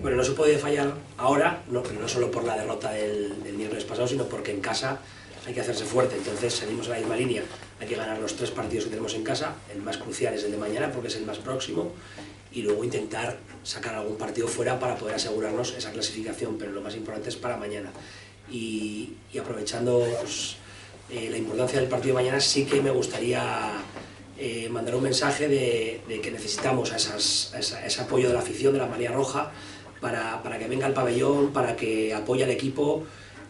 Bueno, no se puede fallar ahora, pero no solo por la derrota del miércoles pasado, sino porque en casa hay que hacerse fuerte. Entonces seguimos en la misma línea, hay que ganar los 3 partidos que tenemos en casa, el más crucial es el de mañana porque es el más próximo, y luego intentar sacar algún partido fuera para poder asegurarnos esa clasificación, pero lo más importante es para mañana. Y aprovechando pues, la importancia del partido de mañana, sí que me gustaría mandar un mensaje de que necesitamos ese apoyo de la afición de la Marea Roja para que venga al pabellón, para que apoye al equipo.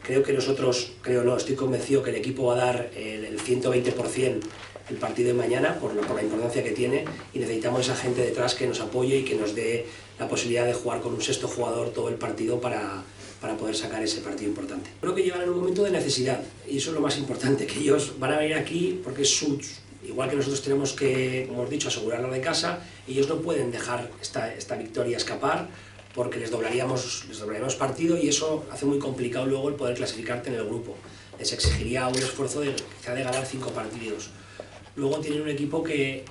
Creo que nosotros, estoy convencido que el equipo va a dar el 120% el partido de mañana por la importancia que tiene, y necesitamos esa gente detrás que nos apoye y que nos dé la posibilidad de jugar con un sexto jugador todo el partido para poder sacar ese partido importante. Creo que llegan en un momento de necesidad y eso es lo más importante, que ellos van a venir aquí porque igual que nosotros tenemos que, como hemos dicho, asegurarlo de casa, ellos no pueden dejar esta victoria escapar porque les doblaríamos partido y eso hace muy complicado luego el poder clasificarte en el grupo. Les exigiría un esfuerzo de ganar 5 partidos. Luego tienen un equipo que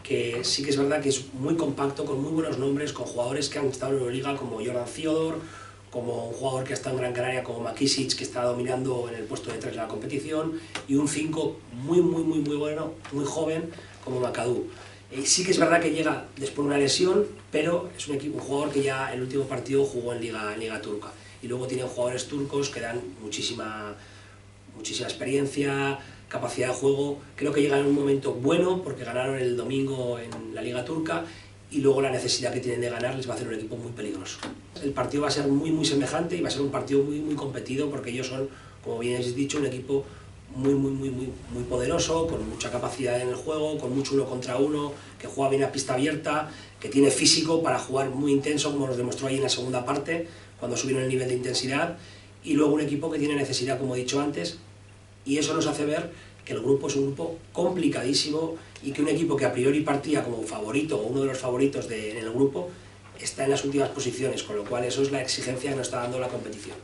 sí que es verdad que es muy compacto, con muy buenos nombres, con jugadores que han estado en Euroliga como Jordan Theodore, como un jugador que ha estado en Gran Canaria como Makisic, que está dominando en el puesto de 3 de la competición, y un 5 muy bueno, muy joven, como McAdoo. Sí que es verdad que llega después de una lesión, pero es un jugador que ya el último partido jugó en Liga Turca. Y luego tienen jugadores turcos que dan muchísima experiencia, capacidad de juego. Creo que llegan en un momento bueno porque ganaron el domingo en la Liga Turca, y luego la necesidad que tienen de ganar les va a hacer un equipo muy peligroso. El partido va a ser muy semejante y va a ser un partido muy competido porque ellos son, como bien habéis dicho, un equipo muy poderoso, con mucha capacidad en el juego, con mucho 1 contra 1, que juega bien a pista abierta, que tiene físico para jugar muy intenso, como nos demostró ahí en la segunda parte, cuando subieron el nivel de intensidad, y luego un equipo que tiene necesidad, como he dicho antes, y eso nos hace ver que el grupo es un grupo complicadísimo y que un equipo que a priori partía como favorito o uno de los favoritos en el grupo está en las últimas posiciones, con lo cual eso es la exigencia que nos está dando la competición.